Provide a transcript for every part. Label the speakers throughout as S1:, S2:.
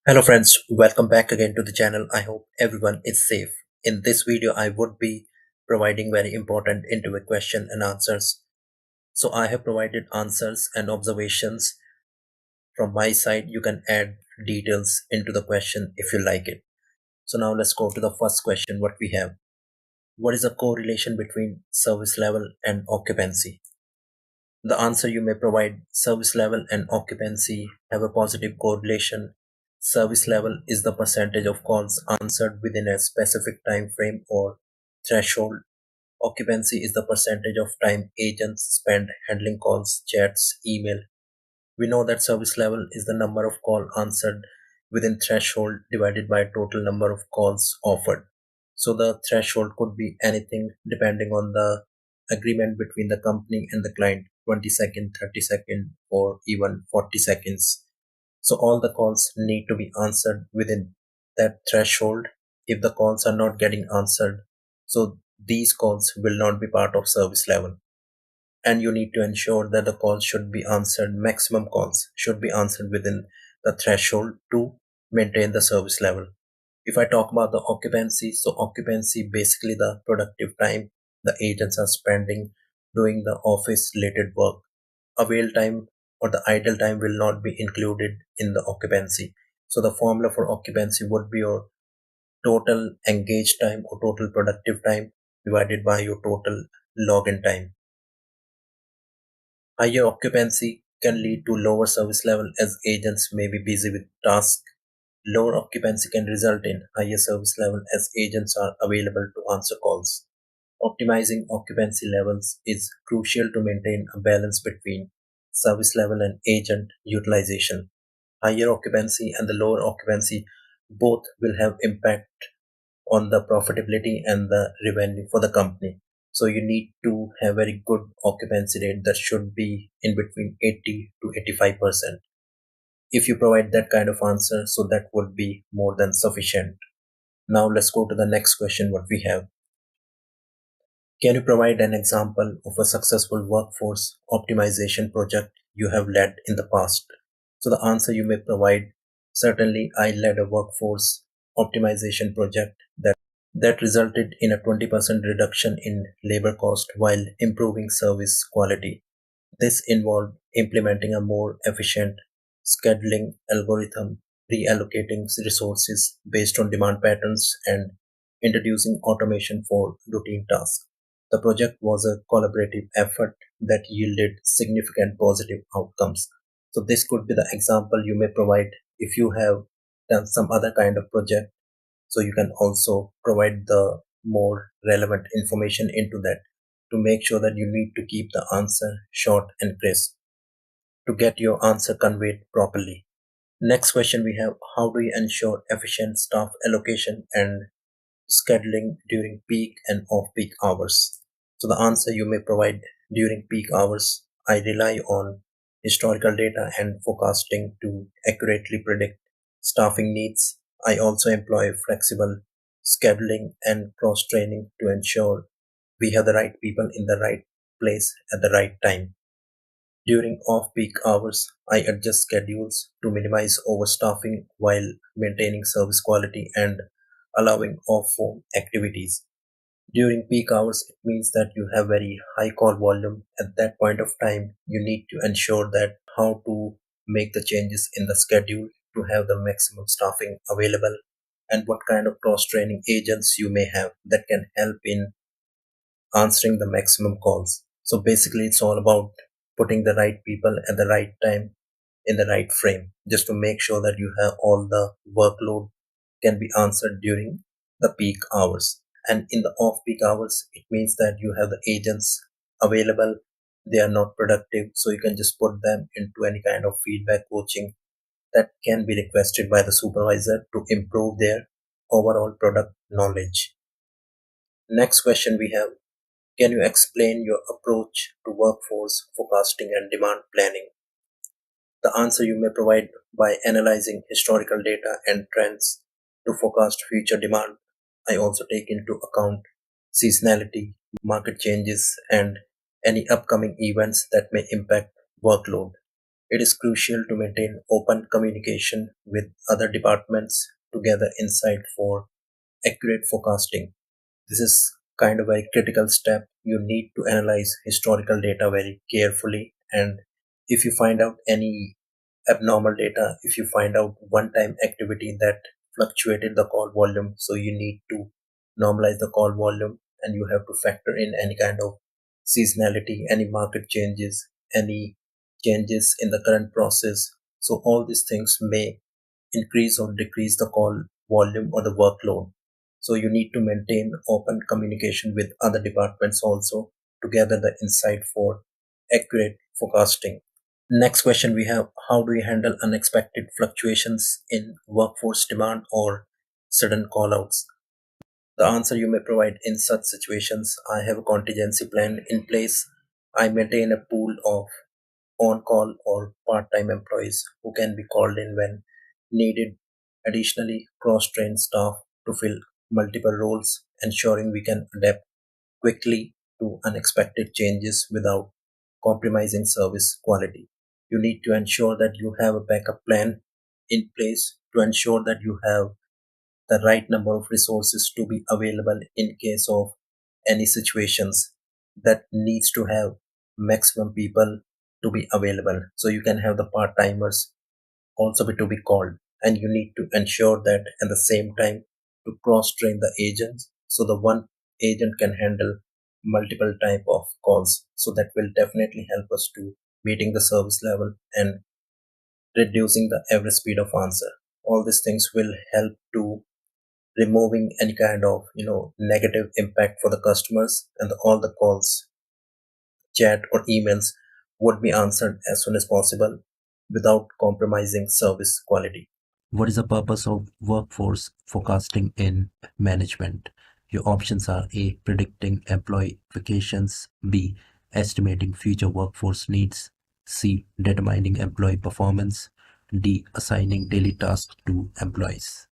S1: Hello friends, welcome back again to the channel. I hope everyone is safe. In this video, I would be providing very important interview question and answers. So I have provided answers and observations from my side. You can add details into the question if you like it. So now let's go to the first question what we have. What is the correlation between service level and occupancy? The answer you may provide service level and occupancy have a positive correlation. Service level is the percentage of calls answered within a specific time frame or threshold. Occupancy is the percentage of time agents spend handling calls, chats, email. We know that service level is the number of call answered within threshold divided by total number of calls offered. So the threshold could be anything depending on the agreement between the company and the client 20 second, 30 second, or even 40 seconds. So all the calls need to be answered within that threshold. If the calls are not getting answered, so these calls will not be part of service level, and you need to ensure that the calls should be answered, maximum calls should be answered within the threshold to maintain the service level. If I talk about the occupancy, so occupancy basically the productive time the agents are spending doing the office related work. Avail time or the idle time will not be included in the occupancy. So the formula for occupancy would be your total engaged time or total productive time divided by your total login time. Higher occupancy can lead to lower service level as agents may be busy with tasks. Lower occupancy can result in higher service level as agents are available to answer calls. Optimizing occupancy levels is crucial to maintain a balance between service level and agent utilization. Higher occupancy and the lower occupancy both will have impact on the profitability and the revenue for the company. So you need to have very good occupancy rate that should be in between 80 to 85%. If you provide that kind of answer, so that would be more than sufficient. Now let's go to the next question what we have. Can you provide an example of a successful workforce optimization project you have led in the past? So the answer you may provide, certainly I led a workforce optimization project that resulted in a 20% reduction in labor cost while improving service quality. This involved implementing a more efficient scheduling algorithm, reallocating resources based on demand patterns, and introducing automation for routine tasks. The project was a collaborative effort that yielded significant positive outcomes. So, this could be the example you may provide if you have done some other kind of project, so you can also provide the more relevant information into that to make sure that you need to keep the answer short and crisp to get your answer conveyed properly. Next question we have, how do you ensure efficient staff allocation and scheduling during peak and off peak hours? So the answer you may provide, during peak hours I rely on historical data and forecasting to accurately predict staffing needs. I also employ flexible scheduling and cross training to ensure we have the right people in the right place at the right time. During off peak hours, I adjust schedules to minimize overstaffing while maintaining service quality and allowing off phone activities. During peak hours, it means that you have very high call volume. At that point of time, you need to ensure that how to make the changes in the schedule to have the maximum staffing available, and what kind of cross training agents you may have that can help in answering the maximum calls. So basically, it's all about putting the right people at the right time in the right frame just to make sure that you have all the workload can be answered during the peak hours. And in the off peak hours, it means that you have the agents available, they are not productive, so you can just put them into any kind of feedback coaching that can be requested by the supervisor to improve their overall product knowledge. Next question we have, can you explain your approach to workforce forecasting and demand planning? The answer you may provide, by analyzing historical data and trends to forecast future demand. I also take into account seasonality, market changes, and any upcoming events that may impact workload. It is crucial to maintain open communication with other departments to gather insight for accurate forecasting. This is kind of a critical step. You need to analyze historical data very carefully, and if you find out any abnormal data, if you find out one time activity that fluctuated the call volume, so you need to normalize the call volume, and you have to factor in any kind of seasonality, any market changes, any changes in the current process. So all these things may increase or decrease the call volume or the workload. So you need to maintain open communication with other departments also to gather the insight for accurate forecasting. Next question we have: how do you handle unexpected fluctuations in workforce demand or sudden callouts? The answer: you may provide in such situations. I have a contingency plan in place. I maintain a pool of on call or part time employees who can be called in when needed. Additionally, cross train staff to fill multiple roles, ensuring we can adapt quickly to unexpected changes without compromising service quality. You need to ensure that you have a backup plan in place to ensure that you have the right number of resources to be available in case of any situations that needs to have maximum people to be available. So you can have the part timers also be to be called, and you need to ensure that at the same time to cross train the agents so the one agent can handle multiple type of calls. So that will definitely help us to meeting the service level and reducing the average speed of answer. All these things will help to removing any kind of negative impact for the customers, and all the calls, chat or emails would be answered as soon as possible without compromising service quality.
S2: What is the purpose of workforce forecasting in management? Your options are A. Predicting employee vacations, B. Estimating future workforce needs, C. Determining employee performance, D. Assigning daily tasks to employees.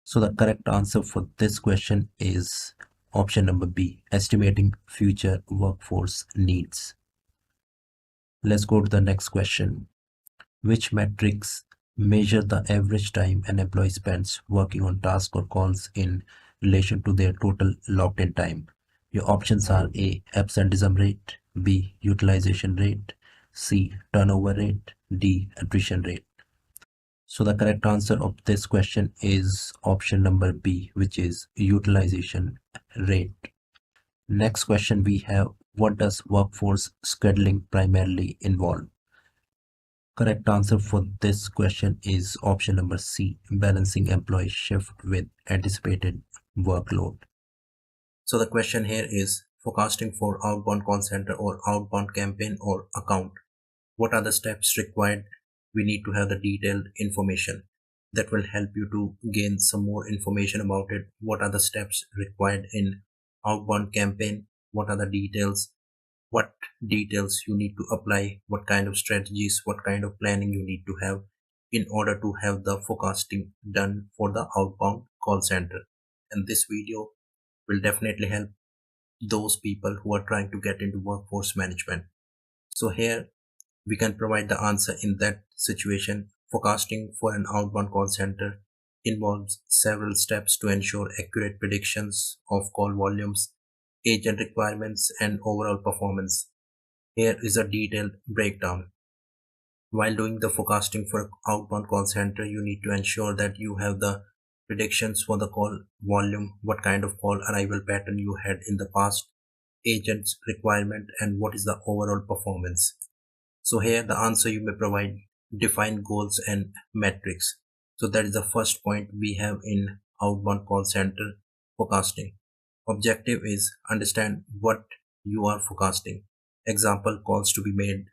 S2: So the correct answer for this question is option number B. Estimating future workforce needs. Let's go to the next question. Which metrics measure the average time an employee spends working on tasks or calls in relation to their total logged in time? Your options are A. Absenteeism rate, B. Utilization rate, C. Turnover rate, D. Attrition rate. So the correct answer of this question is option number B, which is utilization rate. Next question we have: what does workforce scheduling primarily involve? Correct answer for this question is option number C, balancing employee shift with anticipated workload.
S1: So the question here is forecasting for outbound call center or outbound campaign or account. What are the steps required? We need to have the detailed information that will help you to gain some more information about it. What are the steps required in outbound campaign? What are the details? What details you need to apply? What kind of strategies, what kind of planning you need to have in order to have the forecasting done for the outbound call center. And this video will definitely help those people who are trying to get into workforce management. So here we can provide the answer in that situation. Forecasting for an outbound call center involves several steps to ensure accurate predictions of call volumes, agent requirements, and overall performance. Here is a detailed breakdown. While doing the forecasting for outbound call center, you need to ensure that you have the predictions for the call volume, what kind of call arrival pattern you had in the past, agent's requirement, and what is the overall performance. So here the answer you may provide: define goals and metrics. So that is the first point we have in outbound call center forecasting. Objective is understand what you are forecasting. Example: calls to be made,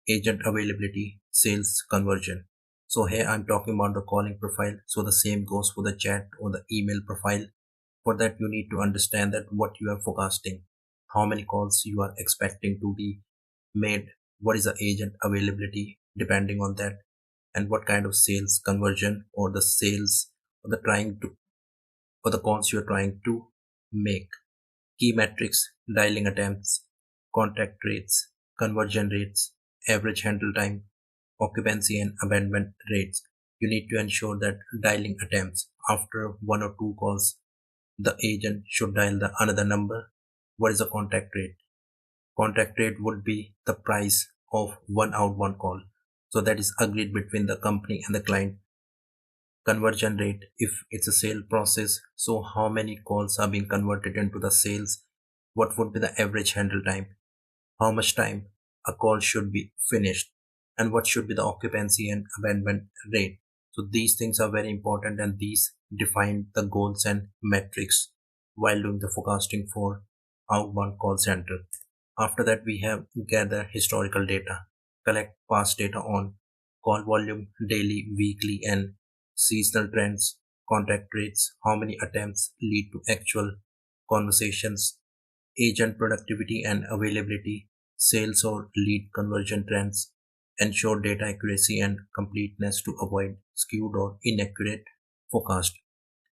S1: agent availability, sales conversion. So here I'm talking about the calling profile. So the same goes for the chat or the email profile. For that you need to understand that what you are forecasting, how many calls you are expecting to be made, what is the agent availability depending on that, and what kind of sales conversion or the sales or the trying to or the calls you are trying to make. Key metrics: dialing attempts, contact rates, conversion rates, average handle time, occupancy and abandonment rates. You need to ensure that dialing attempts after one or two calls, the agent should dial the another number. What is the contact rate? Contact rate would be the price of one outbound call. So that is agreed between the company and the client. Conversion rate, if it's a sale process, so how many calls are being converted into the sales? What would be the average handle time? How much time a call should be finished? And what should be the occupancy and abandonment rate? So these things are very important, and these define the goals and metrics while doing the forecasting for outbound call center. After that, we have gather historical data, collect past data on call volume, daily, weekly, and seasonal trends, contact rates, how many attempts lead to actual conversations, agent productivity and availability, sales or lead conversion trends, ensure data accuracy and completeness to avoid skewed or inaccurate forecast.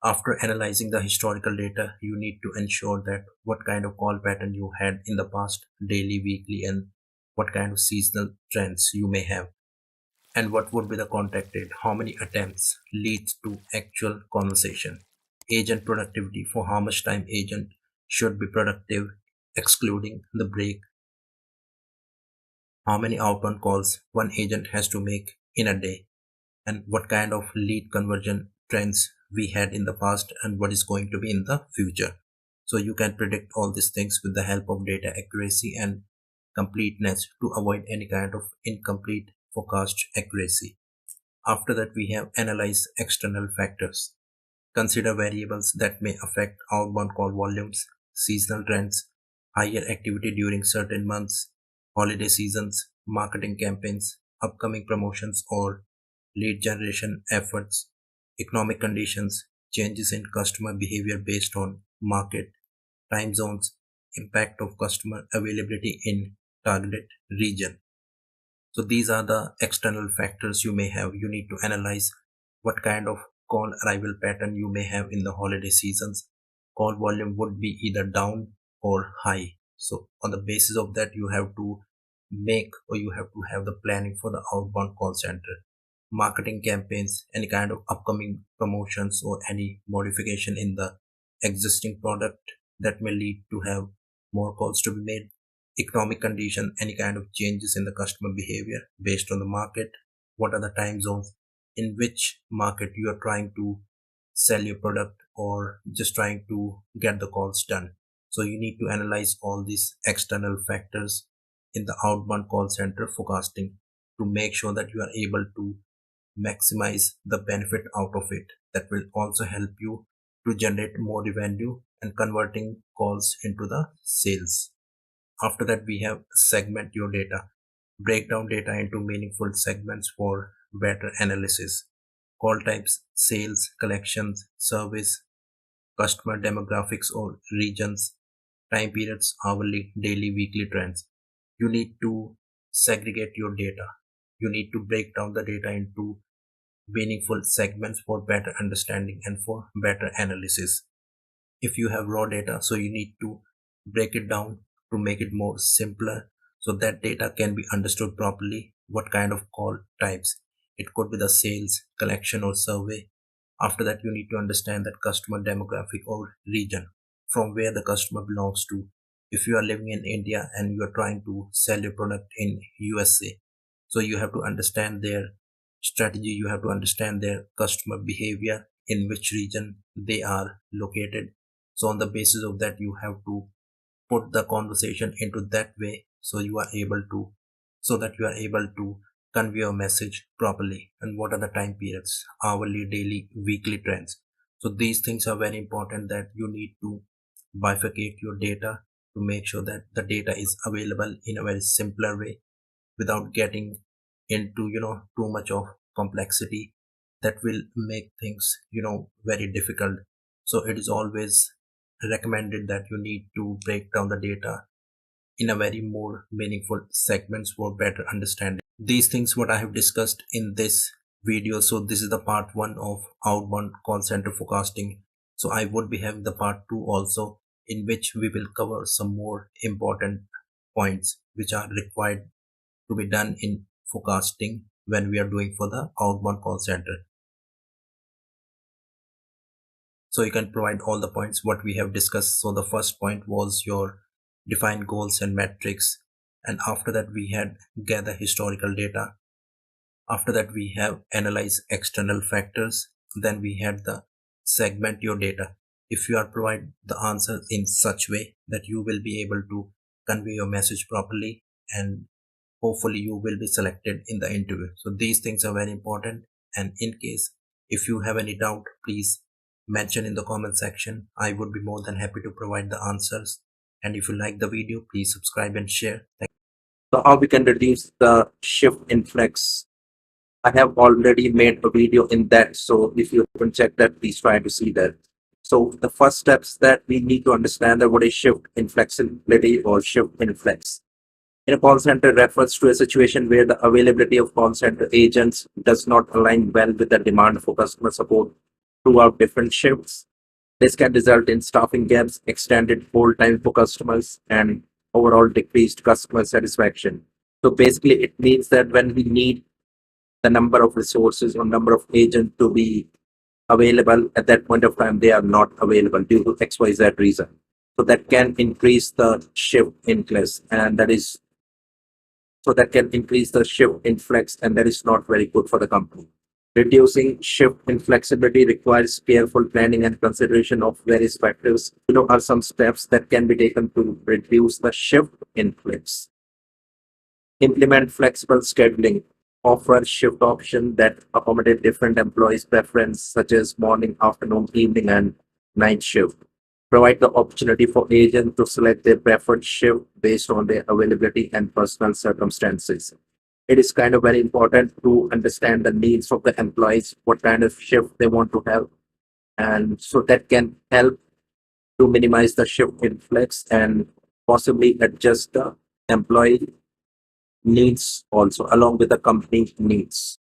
S1: After analyzing the historical data, you need to ensure that what kind of call pattern you had in the past, daily, weekly, and what kind of seasonal trends you may have, and what would be the contact rate, how many attempts leads to actual conversation, agent productivity, for how much time agent should be productive, excluding the break, how many outbound calls one agent has to make in a day, and what kind of lead conversion trends we had in the past and what is going to be in the future. So you can predict all these things with the help of data accuracy and completeness to avoid any kind of incomplete forecast accuracy. After that, we have analyze external factors. Consider variables that may affect outbound call volumes, seasonal trends, higher activity during certain months, holiday seasons, marketing campaigns, upcoming promotions or lead generation efforts, economic conditions, changes in customer behavior based on market, time zones, impact of customer availability in targeted region. So these are the external factors you may have. You need to analyze what kind of call arrival pattern you may have in the holiday seasons. Call volume would be either down or high. So on the basis of that, you have to make or you have to have the planning for the outbound call center. Marketing campaigns, any kind of upcoming promotions or any modification in the existing product that may lead to have more calls to be made. Economic condition, any kind of changes in the customer behavior based on the market. What are the time zones in which market you are trying to sell your product or just trying to get the calls done. So you need to analyze all these external factors in the outbound call center forecasting to make sure that you are able to maximize the benefit out of it. That will also help you to generate more revenue and converting calls into the sales. After that, we have segment your data. Break down data into meaningful segments for better analysis. Call types, sales, collections, service, customer demographics or regions, time periods, hourly, daily, weekly trends. You need to segregate your data. You need to break down the data into meaningful segments for better understanding and for better analysis. If you have raw data, so you need to break it down to make it more simpler so that data can be understood properly. What kind of call types? It could be the sales, collection, or survey. After that, you need to understand that customer demographic or region, from where the customer belongs to. If you are living in India and you are trying to sell your product in USA, so you have to understand their strategy, you have to understand their customer behavior, in which region they are located. So on the basis of that, you have to put the conversation into that way so you are able to so that you are able to convey a message properly. And what are the time periods, hourly, daily, weekly trends. So these things are very important, that you need to bifurcate your data to make sure that the data is available in a very simpler way without getting into too much of complexity that will make things very difficult. So it is always recommended that you need to break down the data in a very more meaningful segments for better understanding these things what I have discussed in this video. So this is the part 1 of outbound call center forecasting. So I would be having the part 2 also, in which we will cover some more important points which are required to be done in forecasting when we are doing for the outbound call center. So you can provide all the points what we have discussed. So the first point was your define goals and metrics, and after that we had gather historical data. After that we have analyze external factors. Then we had the segment your data. If you are provide the answer in such way that you will be able to convey your message properly, and hopefully you will be selected in the interview. So these things are very important, and in case if you have any doubt, please mention in the comment section. I would be more than happy to provide the answers. And if you like the video, please subscribe and share.
S2: So how we can reduce the shift inflex? I have already made a video in that. So if you haven't checked that, please try to see that. So the first steps that we need to understand that what is shift inflexibility or shift inflex. In a call center refers to a situation where the availability of call center agents does not align well with the demand for customer support throughout different shifts. This can result in staffing gaps, extended hold time for customers, and overall decreased customer satisfaction. So basically, it means that when we need the number of resources or number of agents to be available at that point of time, they are not available due to XYZ reason. So that can increase the shift in class, and that is so that can increase the shift in flex, and that is not very good for the company. Reducing shift inflexibility requires careful planning and consideration of various factors. Are some steps that can be taken to reduce the shift in flex. Implement flexible scheduling. Offer shift options that accommodate different employees' preference, such as morning, afternoon, evening, and night shift. Provide the opportunity for agents to select their preferred shift based on their availability and personal circumstances. It is kind of very important to understand the needs of the employees, what kind of shift they want to have, and so that can help to minimize the shift influx and possibly adjust the employee needs also along with the company needs.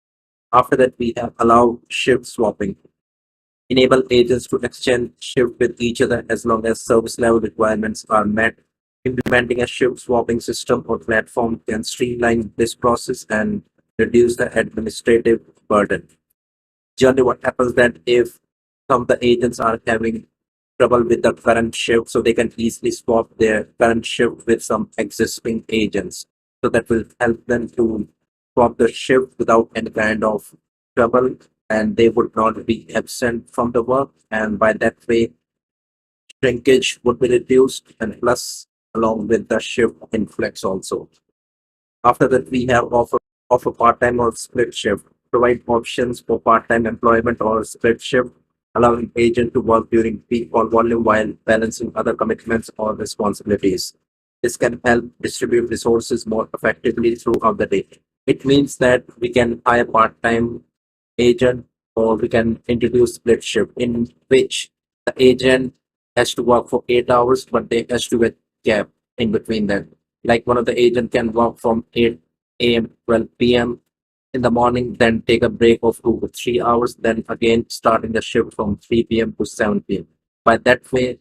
S2: After that, we have allow shift swapping. Enable agents to exchange shift with each other as long as service level requirements are met. Implementing a shift swapping system or platform can streamline this process and reduce the administrative burden. Generally, what happens that if some of the agents are having trouble with the current shift, so they can easily swap their current shift with some existing agents. So that will help them to swap the shift without any kind of trouble, and they would not be absent from the work. And by that way, shrinkage would be reduced, and plus, along with the shift influx also. After that, we have offer part-time or split shift. Provide options for part-time employment or split shift, allowing agent to work during peak or volume while balancing other commitments or responsibilities. This can help distribute resources more effectively throughout the day. It means that we can hire part-time agent or we can introduce split shift in which the agent has to work for 8 hours, but they has to get gap in between them. Like one of the agent can work from 8 a.m. 12 p.m. in the morning, then take a break of 2 to 3 hours, then again starting the shift from 3 p.m. to 7 p.m. By that way,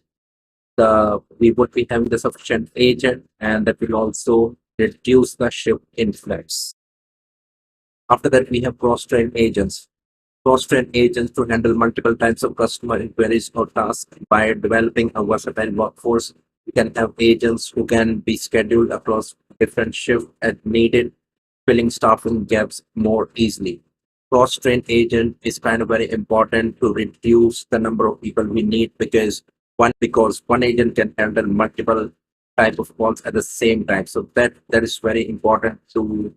S2: we would be having the sufficient agent, and that will also reduce the shift influx. After that, we have cross-trained agents. Cross-train agents to handle multiple types of customer inquiries or tasks. By developing a versatile workforce, we can have agents who can be scheduled across different shifts as needed, filling staffing gaps more easily. Cross-train agent is kind of very important to reduce the number of people we need, because one agent can handle multiple type of calls at the same time. So that is very important to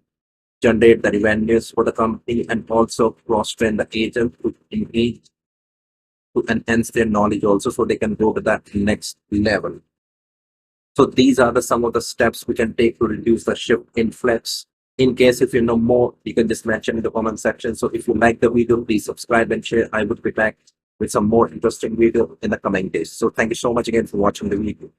S2: generate the revenues for the company, and also cross-train the agent to engage to enhance their knowledge also, so they can go to that next level. So these are some of the steps we can take to reduce the shift influx. In case if you know more, you can just mention in the comment section. So if you like the video, please subscribe and share. I would be back with some more interesting video in the coming days. So thank you so much again for watching the video.